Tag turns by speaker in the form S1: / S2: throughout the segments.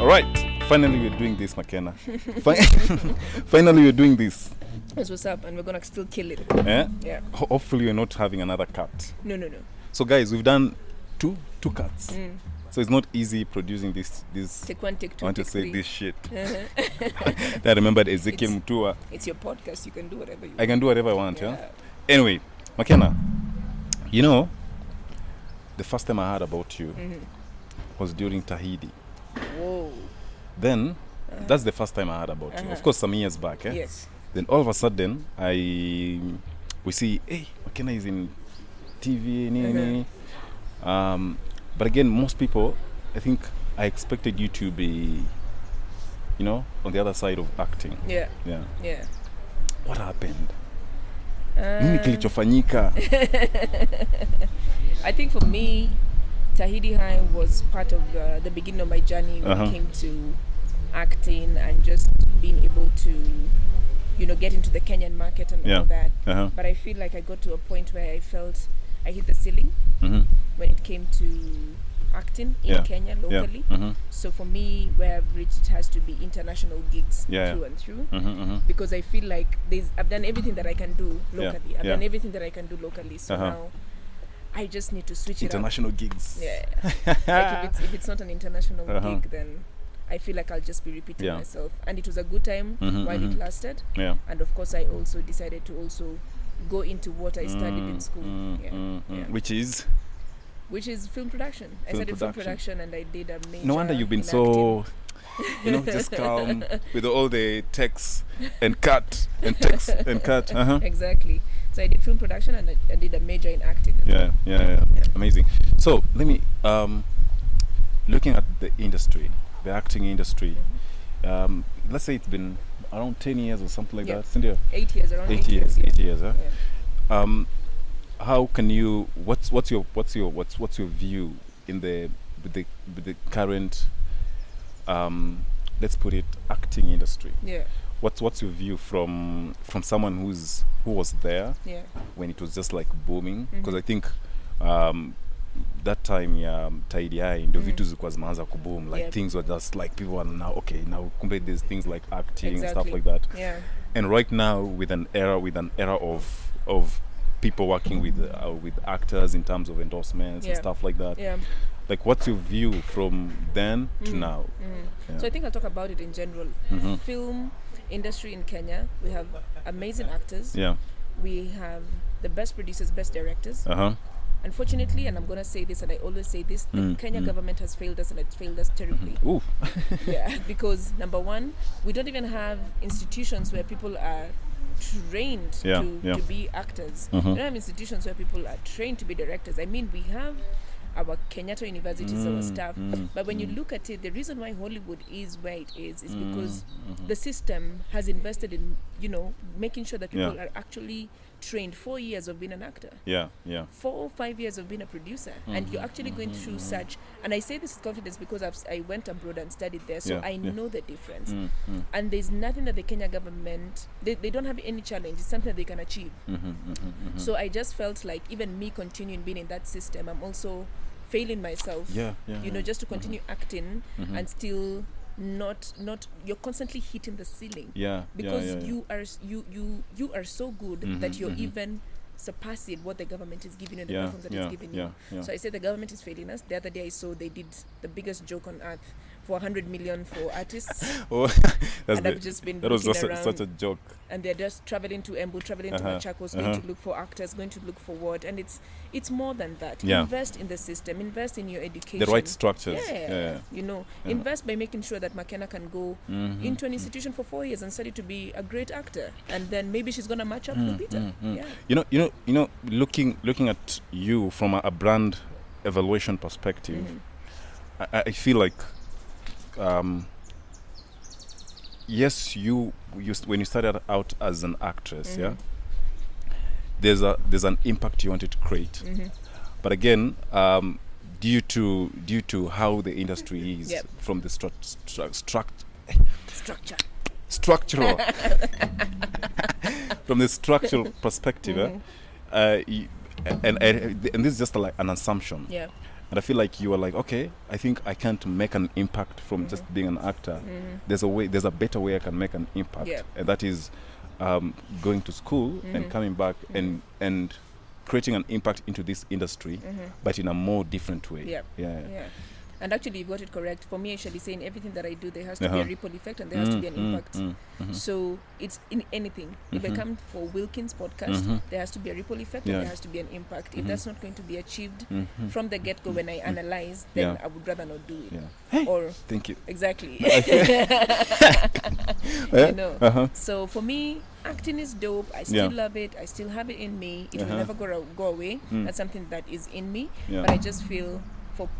S1: right. Finally, we're doing this, Makena. Finally, we're doing this.
S2: That's what's up, and we're gonna still kill it.
S1: Yeah.
S2: Yeah.
S1: Hopefully, we're not having another cut.
S2: No.
S1: So, guys, we've done two cuts. So it's not easy producing this.
S2: Take one, take two.
S1: I want to
S2: take
S1: say
S2: three.
S1: this shit. I remembered Ezekiel Mutua.
S2: It's your podcast. You can do whatever you want.
S1: I can do whatever I want. Yeah. Anyway, Makena, you know, the first time I heard about you was during Tahidi.
S2: Whoa.
S1: Then that's the first time I heard about you. Of course, some years back. Eh?
S2: Yes.
S1: Then all of a sudden, we see, hey, Makena is in TV. But again, most people, I think I expected you to be, you know, on the other side of acting.
S2: Yeah.
S1: What happened? Nini kilichofanyika?
S2: I think for me, Tahidi High was part of the beginning of my journey when it came to acting and just being able to, you know, get into the Kenyan market and all that. But I feel like I got to a point where I felt I hit the ceiling when it came to acting in Kenya locally. So for me, where I've reached, it has to be international gigs through and through, because I feel like I've done everything that I can do locally. I've done everything that I can do locally. So now I just need to switch
S1: international gigs.
S2: Yeah. Like if it's not an international gig, then I feel like I'll just be repeating myself. And it was a good time while it lasted. Yeah. And of course, I also decided to also go into what I studied in school. Which is film production. I studied film production and I did a major.
S1: No wonder you've been so, you know, just calm with all the text and cut and text and cut.
S2: Exactly. So I did film production and I did a major in acting.
S1: Yeah. Amazing. So let me, looking at the industry, the acting industry, let's say it's been around 10 years or something like that. Cynthia?
S2: 8 years, around
S1: 8 years. 8 years, huh?
S2: Yeah.
S1: How can you? What's your view in with the current let's put it acting industry?
S2: Yeah.
S1: What's your view from someone who was there when it was just like booming? Because I think that time Tahidi High ndio vitu zilikuwa zimeanza kuboom, like things were just like people are now now kumbe there's things like acting and stuff like that.
S2: Yeah.
S1: And right now with an era of people working with actors in terms of endorsements and stuff like that.
S2: Yeah.
S1: Like, what's your view from then to now?
S2: So I think I'll talk about it in general. Film industry in Kenya, we have amazing actors.
S1: Yeah.
S2: We have the best producers, best directors. Unfortunately, and I'm going to say this and I always say this, the Kenya government has failed us, and it's failed us terribly.
S1: Ooh.
S2: Yeah, because number one, we don't even have institutions where people are trained to be actors. We don't have institutions where people are trained to be directors. I mean, we have our Kenyatta universities, our staff, but when you look at it, the reason why Hollywood is where it is because the system has invested in, you know, making sure that people are actually trained 4 years of being an actor. 4 or 5 years of being a producer, and you're actually going through such. And I say this with confidence because I went abroad and studied there, so I know the difference. And there's nothing that the Kenya government they don't have any challenge. It's something that they can achieve. So I just felt like even me continuing being in that system, I'm also failing myself. You know, just to continue acting and still not you're constantly hitting the ceiling because you are so good that you're even surpassing what the government is giving you and the platform that it's giving you. So I say the government is failing us. The other day I saw they did the biggest joke on earth for 100 million for artists. I've just been
S1: that was just
S2: around,
S1: such a joke.
S2: And they're just traveling to Embu, traveling to Machakos, going to look for actors, going to look for what, and it's more than that. Invest in the system, invest in your education,
S1: the right structures.
S2: You know, invest by making sure that Makena can go into an institution for 4 years and study to be a great actor, and then maybe she's gonna match up Lupita.
S1: You know, looking at you from a brand evaluation perspective, I feel like yes, you when you started out as an actress, there's an impact you wanted to create, but again, due to how the industry is from the structural from the structural perspective, and this is just like an assumption. and I feel like you are like, okay, I think I can't make an impact from just being an actor. There's a better way I can make an impact, and that is going to school and coming back and creating an impact into this industry, but in a more different way. Yeah.
S2: And actually, you got it correct. For me, actually, saying everything that I do, there has to be a ripple effect and there has to be an impact. So it's in anything. If I come for Wilkings podcast, there has to be a ripple effect and there has to be an impact. If that's not going to be achieved from the get-go when I analyze, then I would rather not do it.
S1: Hey,
S2: or
S1: thank you.
S2: Exactly. So for me, acting is dope. I still love it. I still have it in me. It will never go away. That's something that is in me. But I just feel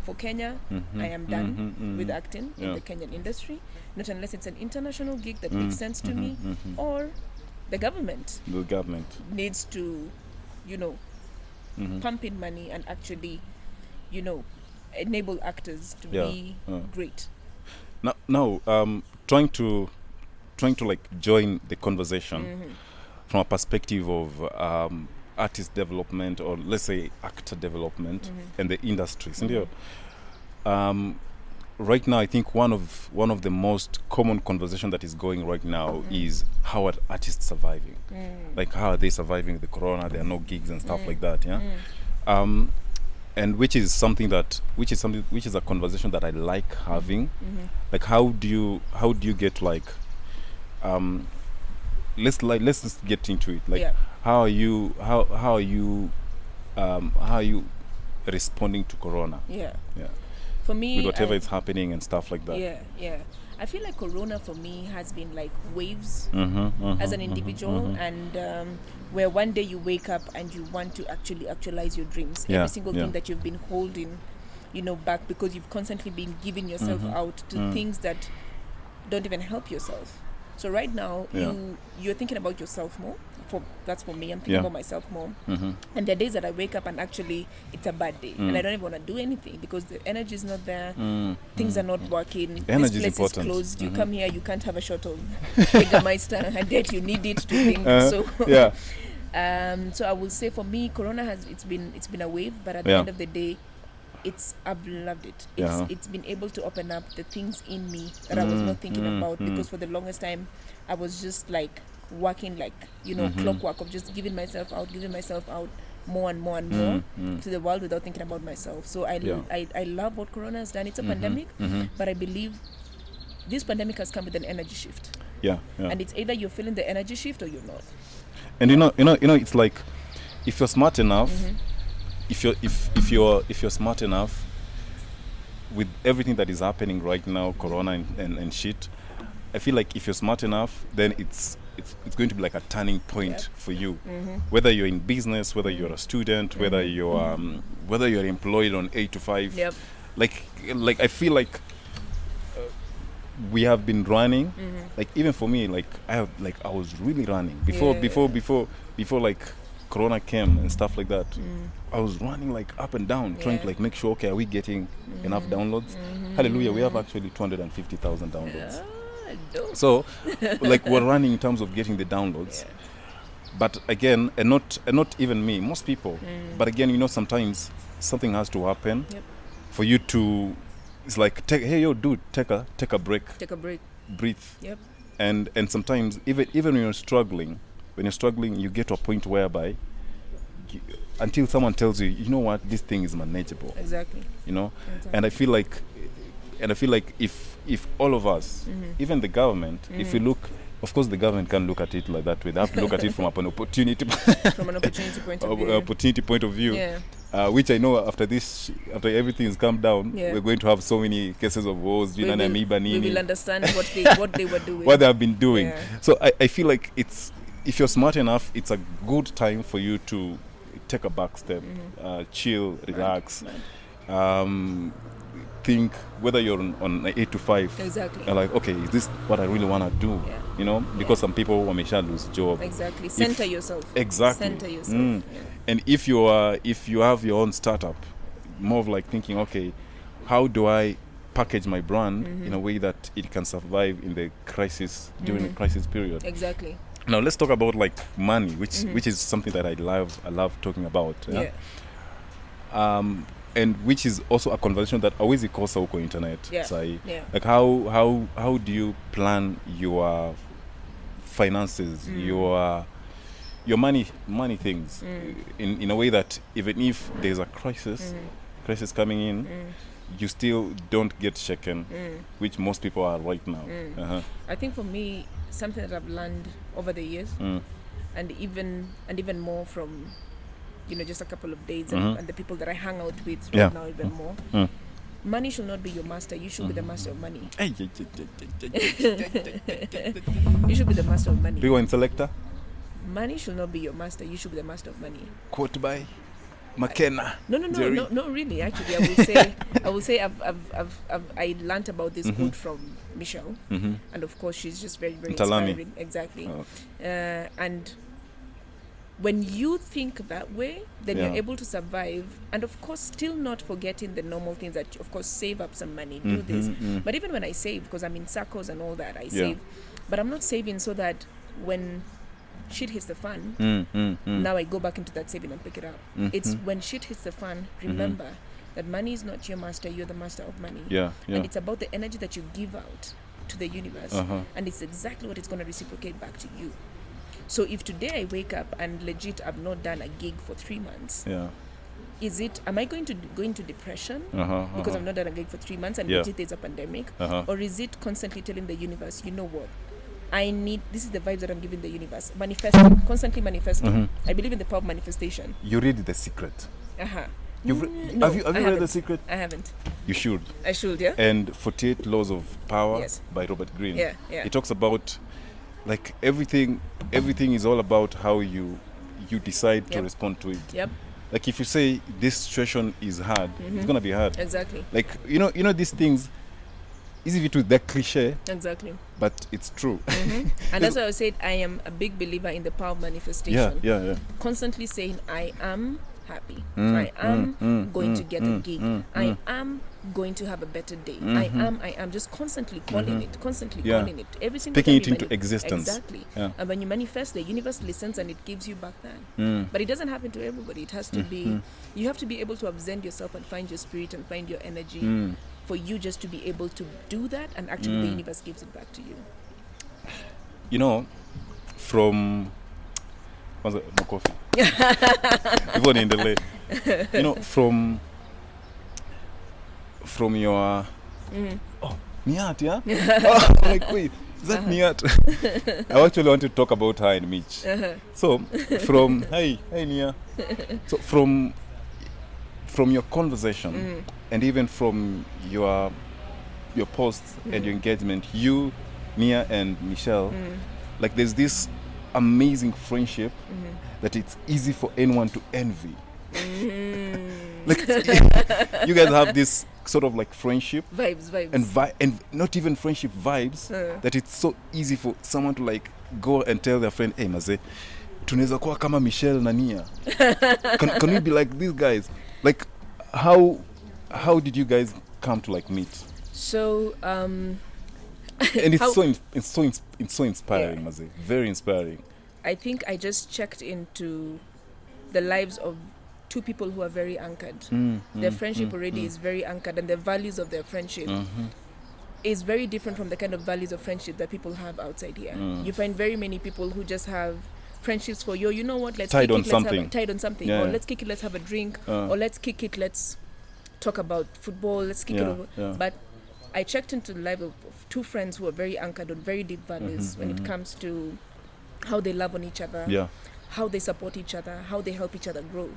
S2: for Kenya, I am done with acting in the Kenyan industry. Not unless it's an international gig that makes sense to me, or the government needs to, pump in money and actually, enable actors to be great.
S1: Now, trying to like join the conversation from a perspective of artist development, or let's say actor development, and the industries. Right now, I think one of the most common conversation that is going right now is how are artists surviving? Like, how are they surviving the corona? There are no gigs and stuff like that. And which is a conversation that I like having. Like, how do you get like let's just get into it. Like, how are you responding to corona? For me, with whatever is happening and stuff like that.
S2: I feel like corona for me has been like waves as an individual, and where one day you wake up and you want to actually actualize your dreams. Every single thing that you've been holding, back because you've constantly been giving yourself out to things that don't even help yourself. So right now, you're thinking about yourself more. That's for me. I'm thinking about myself more. And there are days that I wake up and actually it's a bad day, and I don't even want to do anything because the energy is not there. Things are not working.
S1: Energy
S2: this place
S1: is important.
S2: Closed. You come here, you can't have a shot of Jägermeister, and yet you need it to think. So I will say for me, corona it's been a wave, but at the end of the day, I've loved it. It's been able to open up the things in me that I was not thinking about, because for the longest time I was just like working like clockwork of just giving myself out more and more and more to the world without thinking about myself. So I love what corona has done. It's a pandemic, but I believe this pandemic has come with an energy shift. And it's either you're feeling the energy shift or you're not.
S1: And it's like, if you're smart enough, if you're smart enough with everything that is happening right now, corona and shit, I feel like if you're smart enough, then it's going to be like a turning point for you. Whether you're in business, whether you're a student, whether you're employed on 8 to 5. Like I feel like we have been running. Like, even for me, like I was really running before like corona came and stuff like that. I was running like up and down, trying to like make sure, okay, are we getting enough downloads? Hallelujah, we have actually 250,000 downloads. So like, we're running in terms of getting the downloads. But again, and not even me, most people. But again, sometimes something has to happen for you to. It's like, hey, yo, dude, take a break. Breathe. And sometimes even when you're struggling, you get to a point whereby until someone tells you, you know what, this thing is manageable.
S2: Exactly.
S1: And I feel like if all of us, even the government, if we look, of course the government can't look at it like that way. They have to look at it from an opportunity point of view. Which I know after everything has calmed down, we're going to have so many cases of wars. We will
S2: understand what they were doing.
S1: What they have been doing. So I feel like if you're smart enough, it's a good time for you to take a back step, chill, relax, think whether you're on 8 to 5.
S2: Exactly.
S1: You're like, okay, is this what I really want to do? Because some people wamesha lose job.
S2: Exactly. Center yourself.
S1: Exactly.
S2: Center yourself.
S1: And if you have your own startup, more of like thinking, okay, how do I package my brand in a way that it can survive in the crisis, during the crisis period?
S2: Exactly.
S1: Now let's talk about like money, which is something that I love talking about. and which is also a conversation that always ikosa huko internet. Like how do you plan your finances, your money things in a way that even if there's a crisis coming in, you still don't get shaken, which most people are right now.
S2: I think for me, something that I've learned over the years, and even more from, just a couple of days and the people that I hang out with right now, even more. Money should not be your master. You should be the master of money. You should be the master of money.
S1: Big one selector.
S2: Money should not be your master. You should be the master of money.
S1: Quote by Makena Njeri.
S2: No, really. Actually, I will say I learned about this quote from Michelle, and of course she's just very, very inspiring. Exactly. And when you think that way, then you're able to survive, and of course still not forgetting the normal things that, of course, save up some money, do this. But even when I save, because I'm in circles and all that, I save, but I'm not saving so that when shit hits the fan, now I go back into that saving and pick it up. It's when shit hits the fan, remember that money is not your master, you're the master of money. And it's about the energy that you give out to the universe, and it's exactly what it's going to reciprocate back to you. So if today I wake up and legit I've not done a gig for 3 months, am I going to go into depression because I've not done a gig for 3 months and legit there's a pandemic? Or is it constantly telling the universe, you know what, this is the vibes that I'm giving the universe, manifesting, constantly manifesting. I believe in the power of manifestation.
S1: You read The Secret.
S2: Have
S1: you read The Secret?
S2: I haven't.
S1: You should.
S2: I should, yeah.
S1: And 48 Laws of Power by Robert Greene. It talks about like everything is all about how you decide to respond to it. Like if you say this situation is hard, it's gonna be hard.
S2: Exactly.
S1: Like you know these things, easy to the cliche.
S2: Exactly.
S1: But it's true.
S2: And that's why I said I am a big believer in the power of manifestation.
S1: Yeah.
S2: Constantly saying I am happy. I am going to get a gig. I am going to have a better day. I am just constantly calling it, calling it. Every single
S1: taking
S2: time
S1: it into existence.
S2: Exactly. And when you manifest, the universe listens and it gives you back that. But it doesn't happen to everybody. It has to be, you have to be able to absent yourself and find your spirit and find your energy for you just to be able to do that, and actually the universe gives it back to you.
S1: From no coffee. Even in the late. From your Niat, yeah? I'm like, wait, is that Niat? I actually want to talk about her and Mitch. So from hey Nia. So from your conversation and even from your posts and your engagement, you, Nia and Michelle, like there's this amazing friendship that it's easy for anyone to envy. Like you guys have this sort of like friendship
S2: vibes
S1: and not even friendship vibes that it's so easy for someone to like go and tell their friend, hey maze, tunaweza kuwa kama Michelle na Nia. Can we be like these guys? Like how did you guys come to like meet?
S2: So
S1: and it's so inspiring, maze. Very inspiring.
S2: I think I just checked into the lives of two people who are very anchored. Their friendship already is very anchored, and the values of their friendship is very different from the kind of values of friendship that people have outside here. You find very many people who just have friendships for you know what, let's
S1: tied
S2: kick
S1: on
S2: it,
S1: something.
S2: Tied on something. Or let's kick it, let's have a drink. Or let's kick it, let's talk about football, let's kick it over. But I checked into the life of two friends who are very anchored on very deep values when it comes to how they love on each other, how they support each other, how they help each other grow.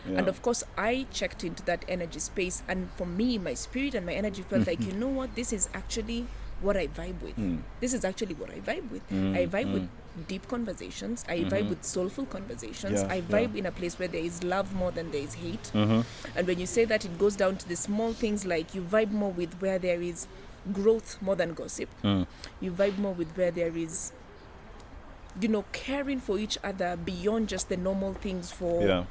S2: And of course, I checked into that energy space, and for me, my spirit and my energy felt like, you know what, this is actually what I vibe with. This is actually what I vibe with. I vibe with deep conversations. I vibe with soulful conversations. I vibe in a place where there is love more than there is hate. And when you say that, it goes down to the small things, like you vibe more with where there is growth more than gossip. You vibe more with where there is, caring for each other beyond just the normal things for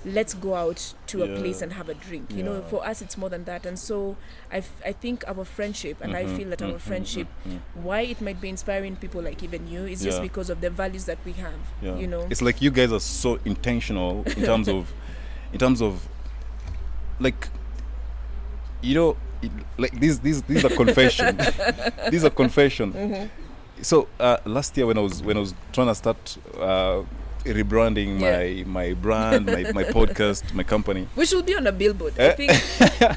S2: let's go out to a place and have a drink. For us it's more than that. And so I think our friendship, and I feel that our friendship, why it might be inspiring people like even you, is just because of the values that we have. It's like you guys are so intentional in terms of like
S1: like these are confession. These are confession. So last year when I was trying to start rebranding my brand, my podcast, my company.
S2: We should be on a billboard. I think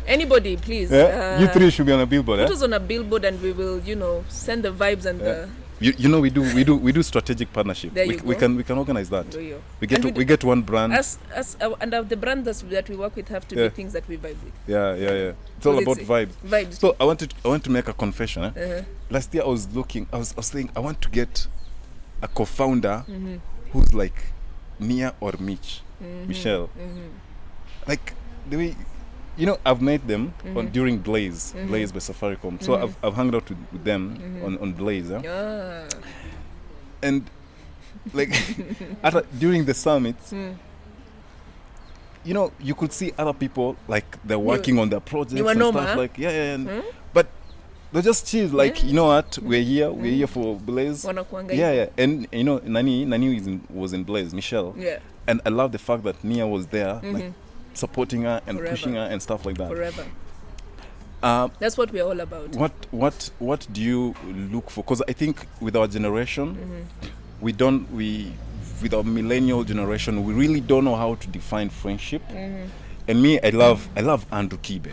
S2: anybody, please.
S1: You three should be on a billboard.
S2: Put us on a billboard, and we will, send the vibes and the.
S1: We do strategic partnership. We can organize that. We get one brand.
S2: And the brands that we work with have to be things that we vibe with.
S1: Yeah. It's all about vibes. So I want to make a confession. Last year I was saying I want to get a co-founder who's like Nia or Michelle. Like the way, I've met them during Blaze by Safaricom. So I've hung out with them on Blaze. And like during the summits, you could see other people like they're working on their projects and stuff like but they're just chill, like you know what, we're here for Blaze. And Nani was in Blaze, Michelle. And I love the fact that Nia was there, like supporting her and pushing her and stuff like that.
S2: Forever. That's what we're all about.
S1: What do you look for? Because I think with our generation, with our millennial generation, we really don't know how to define friendship. And me, I love Andrew Kibe.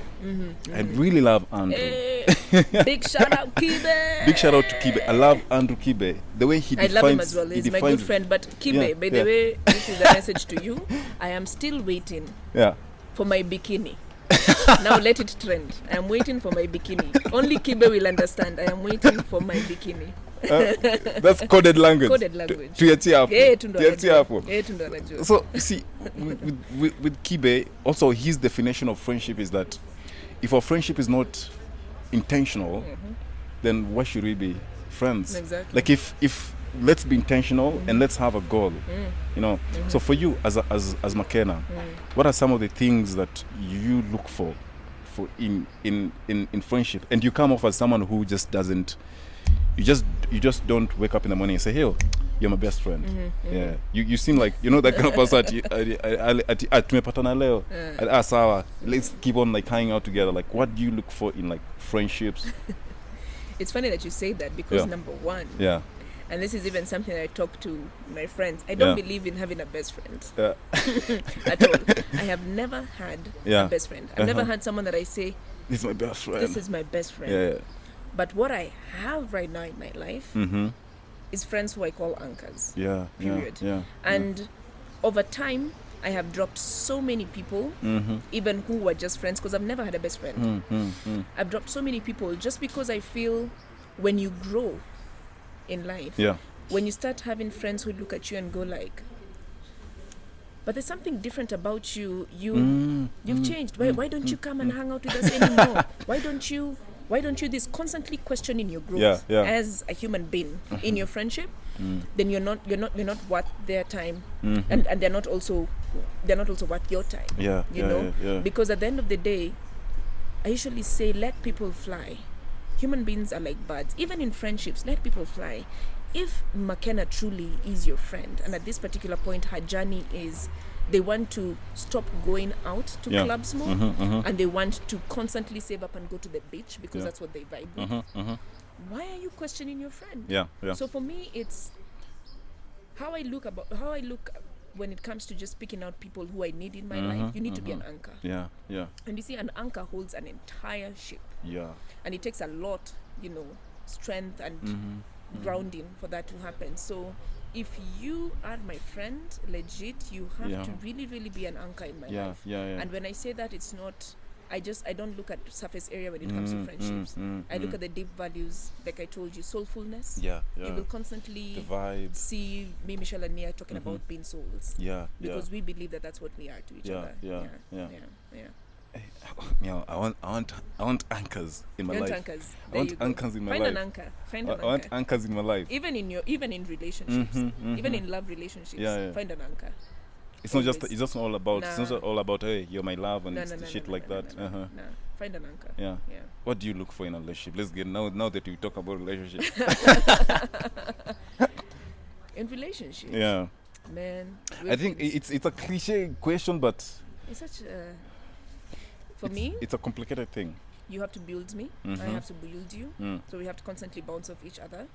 S1: I really love Andrew.
S2: Big shout out Kibe.
S1: Big shout out to Kibe. I love Andrew Kibe. The way he defines.
S2: I love him as well. He's my good friend. But Kibe, by the way, this is a message to you. I am still waiting for my bikini. Now let it trend. I am waiting for my bikini. Only Kibe will understand. I am waiting for my bikini.
S1: That's coded language. So see, with Kibe, also his definition of friendship is that if our friendship is not intentional, then why should we be friends?
S2: Exactly.
S1: Like if let's be intentional and let's have a goal. So for you as Makena, what are some of the things that you look for in friendship? And you come off as someone who just doesn't. You just don't wake up in the morning and say, "Hey, you're my best friend." You seem like that kind of person. Tumepatana leo. Sawa. Let's keep on like hanging out together. Like, what do you look for in like friendships?
S2: It's funny that you say that because number one, and this is even something I talk to my friends. I don't believe in having a best friend at all. I have never had a best friend. I've never had someone that I say,
S1: "This is my best friend."
S2: This is my best friend. But what I have right now in my life is friends who I call anchors. Period. And over time, I have dropped so many people, even who were just friends, because I've never had a best friend. I've dropped so many people just because I feel when you grow in life, when you start having friends who look at you and go like, but there's something different about you. You've changed. Why don't you come and hang out with us anymore? Why don't you this constantly questioning your growth as a human being in your friendship? Then you're not worth their time, and they're not also worth your time. Because at the end of the day, I usually say let people fly. Human beings are like birds. Even in friendships, let people fly. If Makena truly is your friend, and at this particular point her journey is they want to stop going out to clubs more, and they want to constantly save up and go to the beach because that's what they vibe with. Why are you questioning your friend? So for me, it's how I look when it comes to just picking out people who I need in my life. You need to be an anchor. And you see, an anchor holds an entire ship. And it takes a lot, strength and grounding for that to happen. So if you are my friend, legit, you have to really, really be an anchor in my life. And when I say that, it's not, I don't look at surface area when it comes to friendships. I look at the deep values, like I told you, soulfulness. You will constantly see me, Michelle, and Nia talking about being souls. Because we believe that that's what we are to each other.
S1: I want anchors in my life.
S2: Anchors.
S1: I want anchors in my life.
S2: Find an anchor. I
S1: want anchors in my life.
S2: Even in relationships, even in love relationships, find an anchor.
S1: It's just all about. It's not all about hey, you're my love and shit like that.
S2: Find an anchor.
S1: What do you look for in a relationship? Let's get now that we talk about relationships.
S2: In relationships. Man.
S1: I think it's a cliche question, but
S2: it's such a. For me,
S1: it's a complicated thing.
S2: you have to build me, I have to build you. So we have to constantly bounce off each other,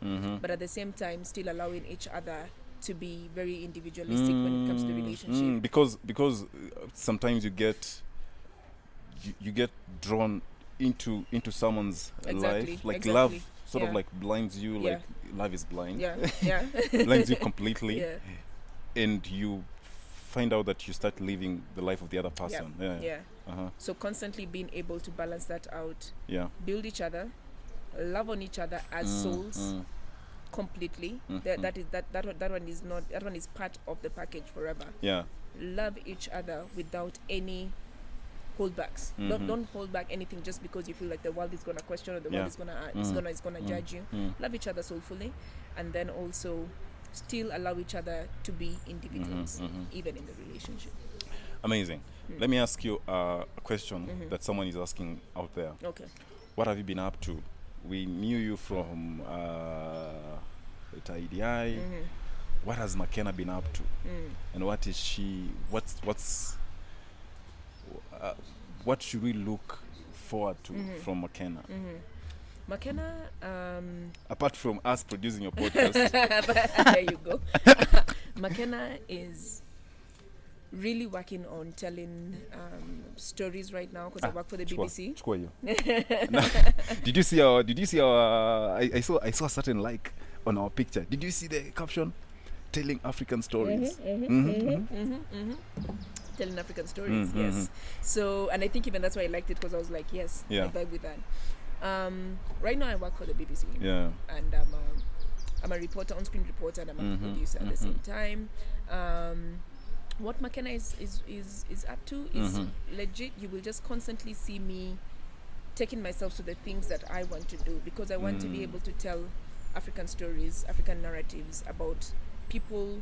S2: but at the same time still allowing each other to be very individualistic when it comes to the relationship.
S1: Because sometimes you get drawn into someone's life, like love sort of like blinds you, like love is blind. Blinds you completely, and you find out that you start living the life of the other person.
S2: So constantly being able to balance that out, build each other, love on each other as souls completely. That one is part of the package forever. Love each other without any holdbacks. Don't hold back anything just because you feel like the world is gonna question or the world is gonna judge you. Love each other soulfully, and then also still allow each other to be individuals, even in the relationship.
S1: Amazing. Let me ask you a question that someone is asking out there.
S2: Okay.
S1: What have you been up to? We knew you from FIIIRE. What has Makena been up to? And what is she? What should we look forward to from Makena?
S2: Makena,
S1: apart from us producing your podcast.
S2: There you go. Makena is really working on telling stories right now because I work for the BBC. Did
S1: you see our I saw a certain like on our picture. Did you see the caption? Telling African stories.
S2: Telling African stories, yes. So, and I think even that's why I liked it, because I was like, yes, I vibe with that. Right now I work for the BBC. And I'm a reporter, on-screen reporter, and I'm a producer at the same time. What Makena is up to is legit. You will just constantly see me taking myself to the things that I want to do, because I want to be able to tell African stories, African narratives about people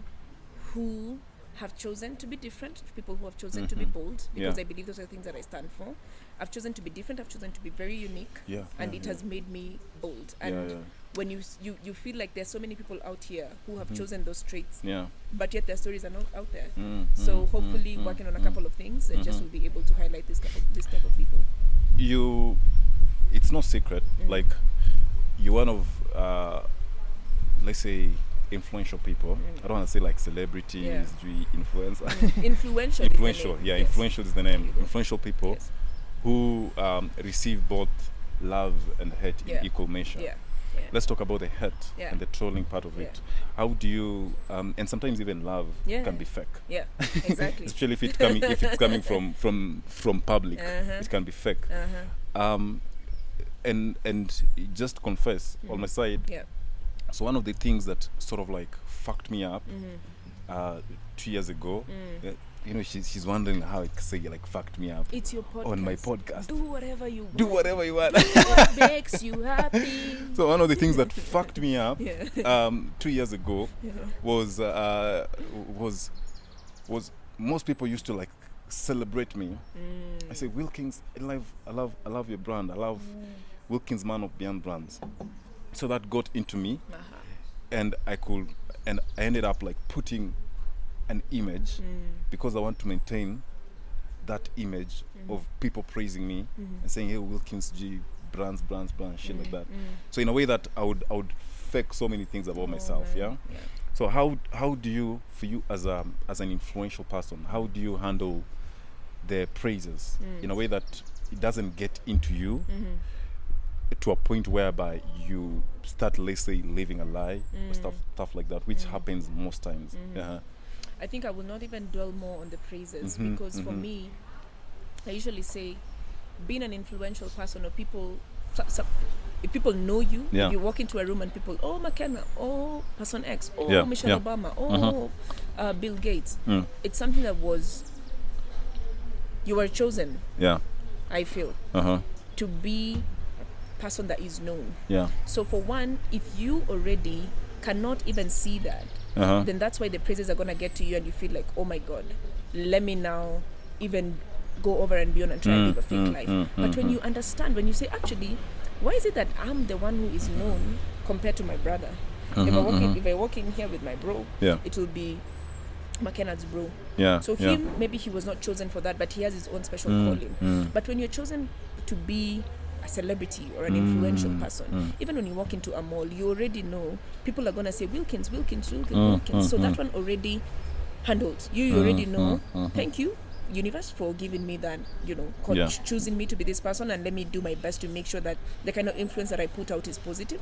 S2: who have chosen to be different, people who have chosen to be bold, because I believe those are the things that I stand for. I've chosen to be different, I've chosen to be very unique, and it has made me bold. And when you feel like there's so many people out here who have chosen those traits, but yet their stories are not out there. So hopefully working on a couple of things, and just will be able to highlight this type of people.
S1: It's no secret, like you're one of let's say influential people. I don't want to say like celebrities, influencer.
S2: Influential,
S1: influential is the name. Influential people who receive both love and hate in equal measure. Let's talk about the hate and the trolling part of it. How do you and sometimes even love can be fake.
S2: Exactly.
S1: Especially if it's coming from public, it can be fake. And just confess on my side. So one of the things that sort of like fucked me up 2 years ago, she's wondering how I can say like fucked me up.
S2: It's your podcast.
S1: On my podcast.
S2: Do whatever you want.
S1: Do whatever you want.
S2: What makes you happy.
S1: So one of the things that fucked me up 2 years ago was most people used to like celebrate me. I say, Wilkings, I love your brand. I love Wilkings, man of beyond brands. So that got into me, and I ended up like putting an image because I want to maintain that image of people praising me and saying, hey, Wilkings G, brands, shit like that. So in a way that I would fake so many things about myself. So how do you, for you as an influential person, how do you handle the praises in a way that it doesn't get into you to a point whereby you start, let's say, living a lie or stuff like that, which happens most times.
S2: I think I will not even dwell more on the praises because for me, I usually say, being an influential person, or people, if people know you, if you walk into a room and people, oh, Makena, oh, person X, oh, Michelle Obama, oh, Bill Gates. It's something that you were chosen. I feel to be person that is known. So for one, if you already cannot even see that, then that's why the praises are gonna get to you, and you feel like, oh my God, let me now even go over and beyond and try and live a fake life. But when you understand, when you say, actually, why is it that I'm the one who is known compared to my brother? If I walk in here with my bro, it will be Makena's bro. So him, maybe he was not chosen for that, but he has his own special calling. But when you're chosen to be a celebrity or an influential person. Even when you walk into a mall, you already know people are gonna say Wilkins. So that one already handled. You already know. Thank you, universe, for giving me that, choosing me to be this person, and let me do my best to make sure that the kind of influence that I put out is positive.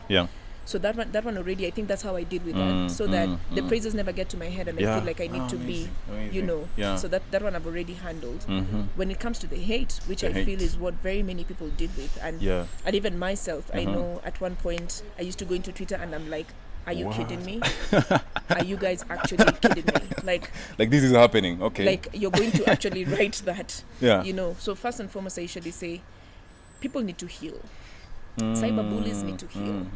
S2: So that one already, I think that's how I deal with that, so that the praises never get to my head and I feel like I need to be, so that one I've already handled. When it comes to the hate, which I feel is what very many people deal with, and even myself, I know at one point I used to go into Twitter and I'm like, are you kidding me? Are you guys actually kidding me? Like
S1: this is happening, okay.
S2: Like you're going to actually write that, So first and foremost, I usually say people need to heal. Cyberbullies need to heal.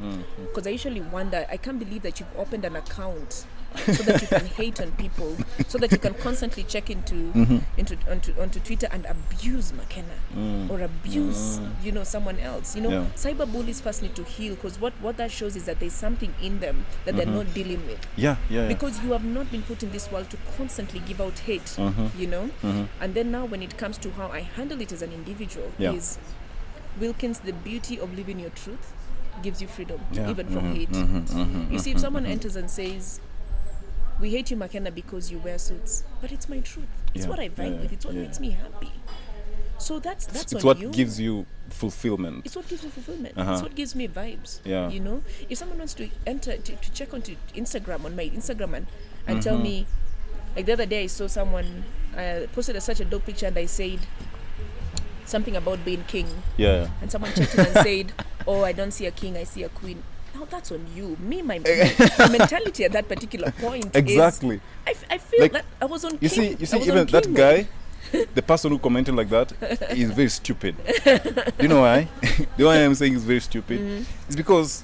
S2: Because I usually wonder, I can't believe that you've opened an account so that you can hate on people, so that you can constantly check onto Twitter and abuse Makena or abuse someone else. Cyberbullies first need to heal, because what that shows is that there's something in them that they're not dealing with. Because you have not been put in this world to constantly give out hate. And then now when it comes to how I handle it as an individual is, Wilkins, the beauty of living your truth gives you freedom, even from hate. You see, if someone enters and says, we hate you, Makena, because you wear suits, but it's my truth. It's what I vibe with. It's what makes me happy. So that's
S1: it's what gives you fulfillment.
S2: It's what gives me fulfillment. It's what gives me vibes. If someone wants to enter to check onto Instagram, on my Instagram, and tell me, like the other day I saw someone posted such a dope picture and I said something about being king, and someone checked in and said, oh, I don't see a king, I see a queen. Now that's on you. My mentality at that particular point
S1: exactly
S2: is, I feel like that I was on
S1: you
S2: king.
S1: See even that guy, the person who commented like that is very stupid. You know why? The why I'm saying is very stupid is because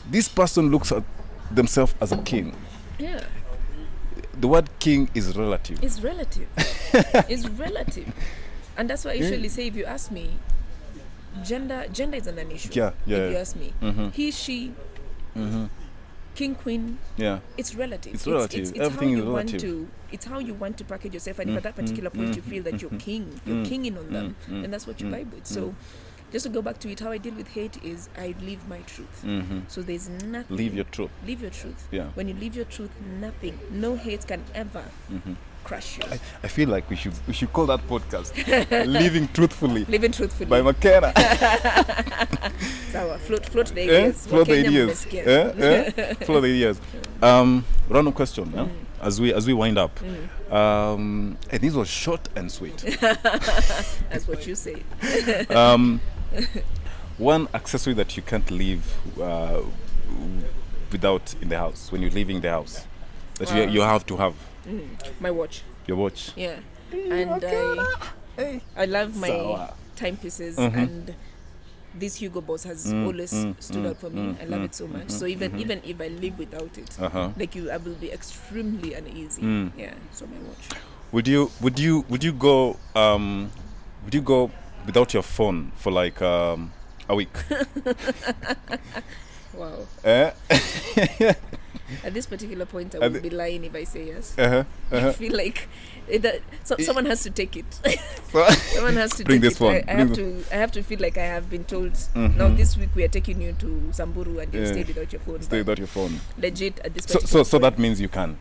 S1: this person looks at themselves as a king. The word king is relative.
S2: It's relative. It's relative. And that's why I usually say, if you ask me, gender is an issue. If you ask me, he, she, king, queen, it's relative.
S1: It's relative.
S2: It's
S1: everything
S2: how
S1: is relative.
S2: It's how you want to package yourself, and if at that particular point you feel that you're king, you're kinging on them, and that's what you vibe with. So just to go back to it, how I deal with hate is I live my truth. So there's nothing.
S1: Live your truth.
S2: Live your truth.
S1: When
S2: you live your truth, no hate can ever crush you.
S1: I feel like we should call that podcast Living Truthfully.
S2: Living Truthfully
S1: by Makena.
S2: Float the ideas.
S1: Float the ideas. Float the ideas. Random question. As we wind up. And this was short and sweet.
S2: That's what you say.
S1: One accessory that you can't live without in the house, when you're leaving the house, that you have to have.
S2: My watch.
S1: Your watch.
S2: Yeah. And I love my timepieces, and this Hugo Boss has always stood out for me. I love it so much. So even if I live without it, I will be extremely uneasy. So my watch.
S1: Would you go without your phone for like a week?
S2: Wow. At this particular point, I would be lying if I say yes. I feel like someone has to take it. Someone has to
S1: bring
S2: take
S1: this
S2: it.
S1: One.
S2: I have to feel like I have been told. Now this week we are taking you to Samburu and you stay without your phone.
S1: Stay without your phone.
S2: Legit at this particular
S1: so that means you can.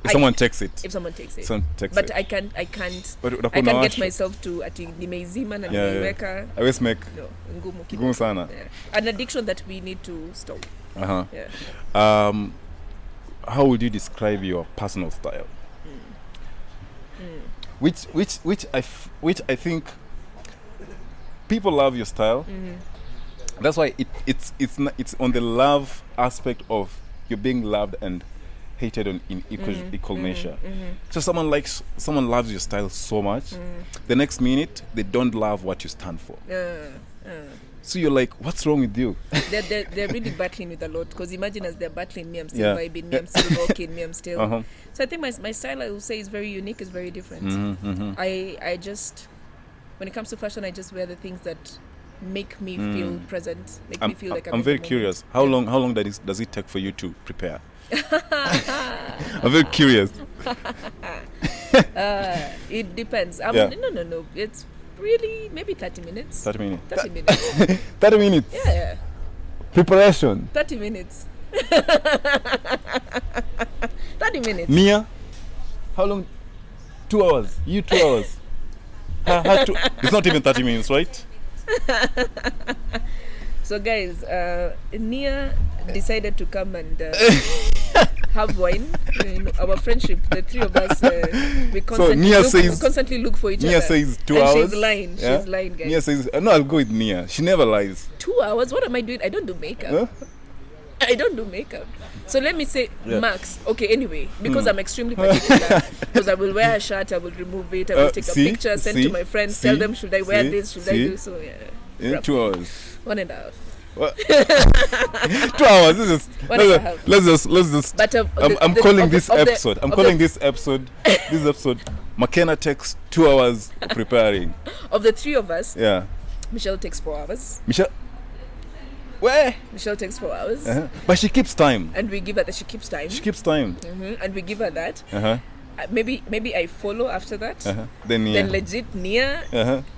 S1: If someone takes it.
S2: If someone takes it.
S1: But
S2: I can't get myself to ati nimeizima na nimeweka.
S1: I always make
S2: ngumu
S1: sana.
S2: An addiction that we need to stop.
S1: How would you describe your personal style? Which I think people love your style. That's why it's on the love aspect of you being loved and hated in equal measure. So someone loves your style so much, the next minute they don't love what you stand for. So you're like, what's wrong with you?
S2: They're really battling with a lot, because imagine as they're battling me, I'm still vibing, me, I'm still rocking, me, I'm still. So I think my style, I will say, is very unique, is very different. I just, when it comes to fashion, I just wear the things that make me feel present, make me feel like I'm
S1: very curious. How long does it take for you to prepare? I'm very curious.
S2: It depends. No. It's really, maybe 30 minutes.
S1: 30 minutes.
S2: 30 minutes.
S1: 30 minutes.
S2: Yeah.
S1: Preparation.
S2: 30 minutes. 30 minutes.
S1: Nia, how long? 2 hours. You 2 hours. It's not even 30 minutes, right?
S2: So guys, Nia decided to come and have wine. Our friendship, the three of us, we constantly look for each other.
S1: Nia says 2 hours.
S2: She's lying.
S1: Yeah?
S2: She's lying, guys.
S1: Nia says, no, I'll go with Nia. She never lies.
S2: 2 hours? What am I doing? I don't do makeup.
S1: Huh?
S2: I don't do makeup. So let me say, Max. Okay, anyway, because I'm extremely particular, because I will wear a shirt, I will remove it, I will take a picture, send to my friends, tell them, should I wear this, should I do so?
S1: Yeah, 2 hours.
S2: 1.5.
S1: What? 2 hours. Let's just.
S2: But
S1: I'm calling this episode. This episode. Makena takes 2 hours preparing.
S2: Of the three of us,
S1: yeah.
S2: Michelle takes 4 hours.
S1: Where?
S2: Michelle takes 4 hours.
S1: But she keeps time.
S2: And we give her that. She keeps time. And we give her that. Maybe I follow after that. Then legit Nia.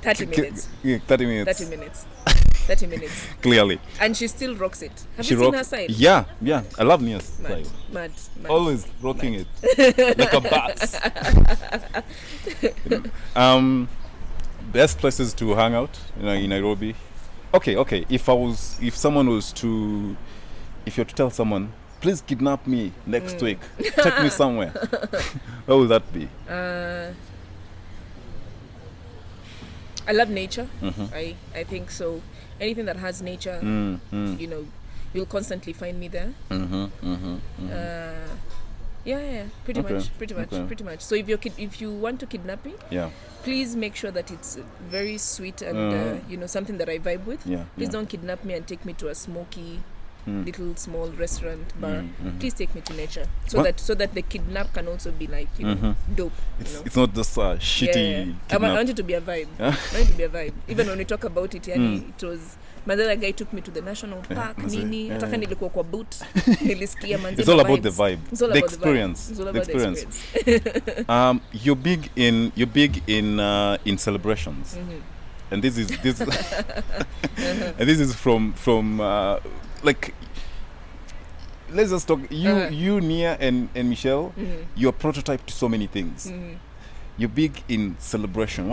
S2: 30 minutes.
S1: 30 minutes.
S2: 30 minutes. 30 minutes.
S1: Clearly.
S2: And she still rocks it. Have you seen her side?
S1: Yeah. I love Nia's side.
S2: Mad.
S1: Always rocking it like a boss. Best places to hang out, in Nairobi. Okay. If you're to tell someone, please kidnap me next week, take me somewhere, where will that be?
S2: I love nature. I think so. Anything that has nature, you'll constantly find me there. Pretty much. So if you want to kidnap me, please make sure that it's very sweet and something that I vibe with. Please don't kidnap me and take me to a smoky little small restaurant bar. Please take me to nature so that the kidnap can also be like dope.
S1: It's not just shitty.
S2: I want it to be a vibe. I want it to be a vibe. Even when we talk about it, it was my other guy took me to the national park. Hata nilikuwa kwa boot. Nilisikia manzi.
S1: It's all about the vibe.
S2: It's all
S1: the
S2: about
S1: experience.
S2: It's all about the experience.
S1: You're big in celebrations. And this is and this is from like, let's just talk. You, Nia, and Michelle, you're prototype to so many things. You're big in celebration.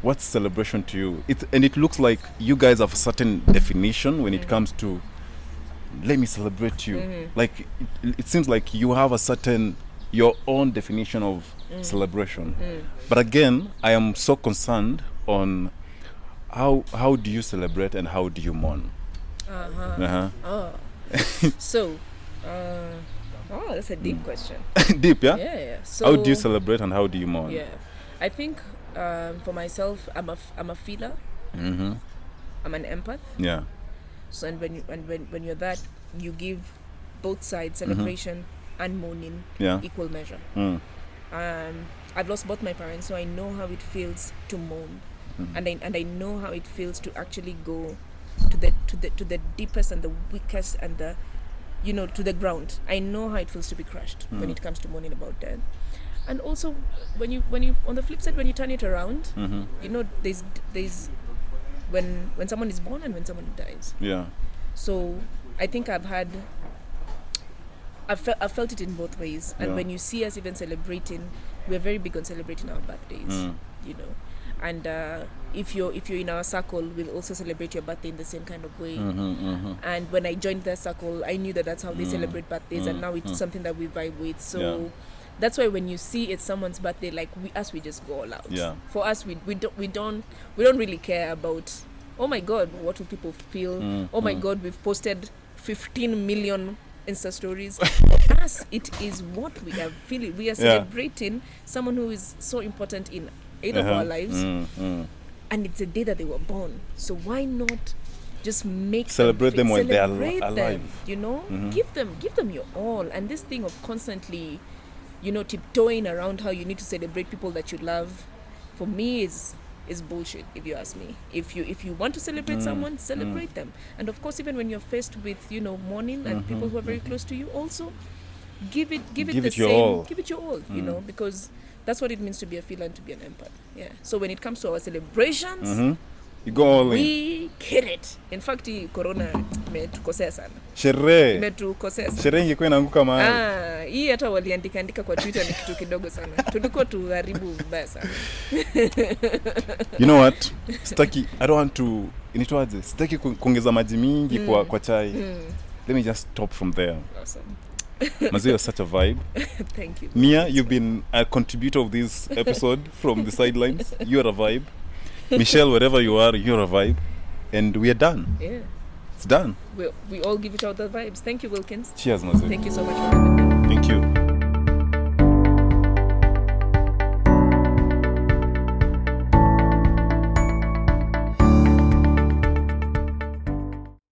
S1: What's celebration to you? It looks like you guys have a certain definition when it comes to, let me celebrate you. Like it seems like you have your own definition of celebration. But again, I am so concerned on how do you celebrate and how do you mourn?
S2: So, that's a deep question.
S1: Deep, yeah?
S2: Yeah. So,
S1: how do you celebrate and how do you mourn?
S2: Yeah, I think for myself, I'm a feeler. I'm an empath.
S1: Yeah.
S2: So, and when you're that, you give both sides, celebration and mourning, equal measure. I've lost both my parents, so I know how it feels to mourn, and I know how it feels to actually go to the deepest and the weakest and the to the ground. I know how it feels to be crushed when it comes to mourning about death. And also when you on the flip side, when you turn it around, there's when someone is born and when someone dies. Yeah. So I think I've felt it in both ways. And when you see us even celebrating, we're very big on celebrating our birthdays. And if you're in our circle, we'll also celebrate your birthday in the same kind of way. And when I joined that circle, I knew that's how they celebrate birthdays, and now it's something that we vibe with. So that's why when you see it's someone's birthday, like we just go all out. Yeah. For us, we don't really care about, oh my God, what will people feel? Oh my God, we've posted 15 million Insta stories. For us, it is what we are feeling. We are celebrating someone who is so important in eight of our lives, and it's the day that they were born. So why not just
S1: celebrate them when they are alive?
S2: Give them your all. And this thing of constantly, tiptoeing around how you need to celebrate people that you love, for me is bullshit, if you ask me. If you want to celebrate someone, celebrate them. And of course, even when you're faced with mourning and people who are very close to you, also give it your all. Give it your all, because That's what it means to be a feeler and to be an empath. Yeah. So when it comes to our celebrations,
S1: you go all in.
S2: We hit it. In fact, corona imetukosea sana.
S1: Sherehe.
S2: Imetukosea sana.
S1: Sherehe ingekuwa inaanguka mahali.
S2: Hii hata waliandika kwa Twitter ni kitu kidogo sana. Tulikuwa tuharibu vibaya sana.
S1: You know what? I don't want to initwaje? Sitaki kuongeza maji mingi kwa chai. Let me just stop from there.
S2: Awesome.
S1: Mazee, you're such a vibe.
S2: Thank you.
S1: Nia, you've been a contributor of this episode from the sidelines. You're a vibe. Michelle, wherever you are, you're a vibe. And we are done.
S2: Yeah.
S1: It's done.
S2: We all give each other vibes. Thank you, Wilkins.
S1: Cheers, Mazee.
S2: Thank you so much for having me.
S1: Thank you.